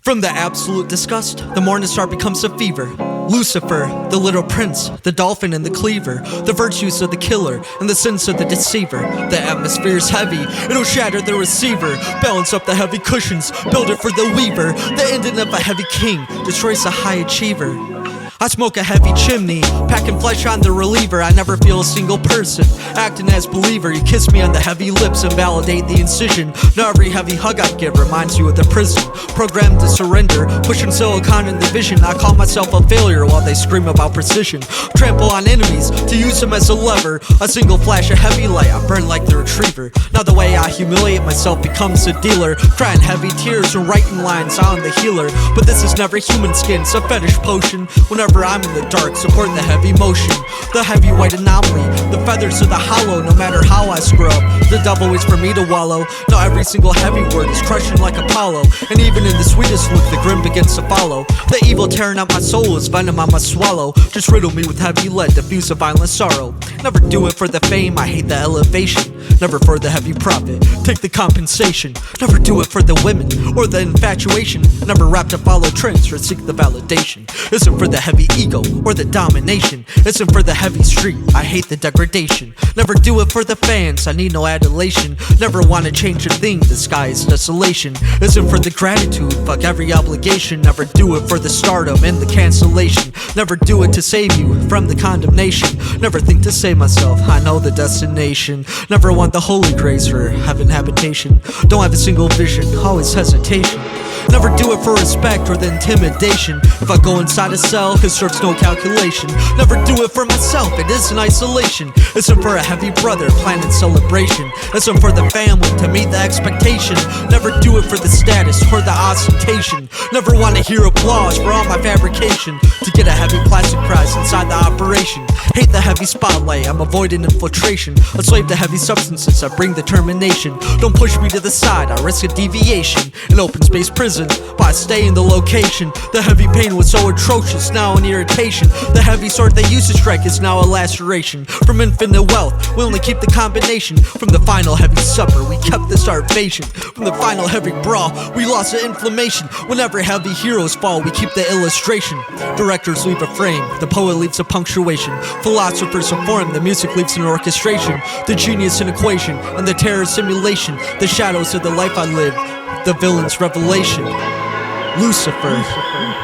From the absolute disgust, the morning star becomes a fever. Lucifer, the little prince, the dolphin and the cleaver, the virtues of the killer and the sins of the deceiver. The atmosphere is heavy, it'll shatter the receiver. Balance up the heavy cushions, build it for the weaver. The ending of a heavy king destroys a high achiever. I smoke a heavy chimney, packing flesh on the reliever. I never feel a single person, acting as believer. You kiss me on the heavy lips and validate the incision. Now every heavy hug I give reminds you of the prison. Programmed to surrender, pushing silicon in the vision. I call myself a failure while they scream about precision. Trample on enemies to use them as a lever. A single flash of heavy light, I burn like the retriever. Now the way I humiliate myself becomes a dealer, crying heavy tears and writing lines on the healer. But this is never human skin, it's a fetish potion. Whenever I'm in the dark, support the heavy motion. The heavy white anomaly, the feathers of the hollow. No matter how I scrub, the devil waits for me to wallow. Now every single heavy word is crushing like Apollo. And even in the sweetest look, the grim begins to follow. The evil tearing out my soul is venom I must swallow. Just riddle me with heavy lead, diffuse a violent sorrow. Never do it for the fame, I hate the elevation. Never for the heavy profit, take the compensation. Never do it for the women or the infatuation. Never rap to follow trends or seek the validation. Isn't for the heavy ego or the domination. Isn't for the heavy street, I hate the degradation. Never do it for the fans, I need no adulation. Never wanna change a thing, the sky is desolation. Isn't for the gratitude, fuck every obligation. Never do it for the stardom and the cancellation. Never do it to save you from the condemnation. Never think to save myself, I know the destination. Never want the holy grace or heaven habitation. Don't have a single vision, always hesitation. Never do it for respect or the intimidation. If I go inside a cell, it serves no calculation. Never do it for myself, it is an isolation. Isn't for a heavy brother, planning celebration. Isn't for the family to meet the expectation. Never do it for the status or the ostentation. Never want to hear applause for all my fabrication. To get a heavy plastic prize inside the operation. Hate the heavy spotlight, I'm avoiding infiltration. A slave to heavy substances, I bring determination. Don't push me to the side, I risk a deviation. An open space prison, but I stay in the location. The heavy pain was so atrocious, now an irritation. The heavy sword they used to strike is now a laceration. From infinite wealth, we only keep the combination. From the final heavy supper, we kept the starvation. From the final heavy brawl, we lost the inflammation. Whenever heavy heroes fall, we keep the illustration. Directors leave a frame, the poet leaves a punctuation. Philosophers a form, the music leaves an orchestration. The genius an equation, and the terror simulation. The shadows of the life I live, the villain's revelation. Lucifer.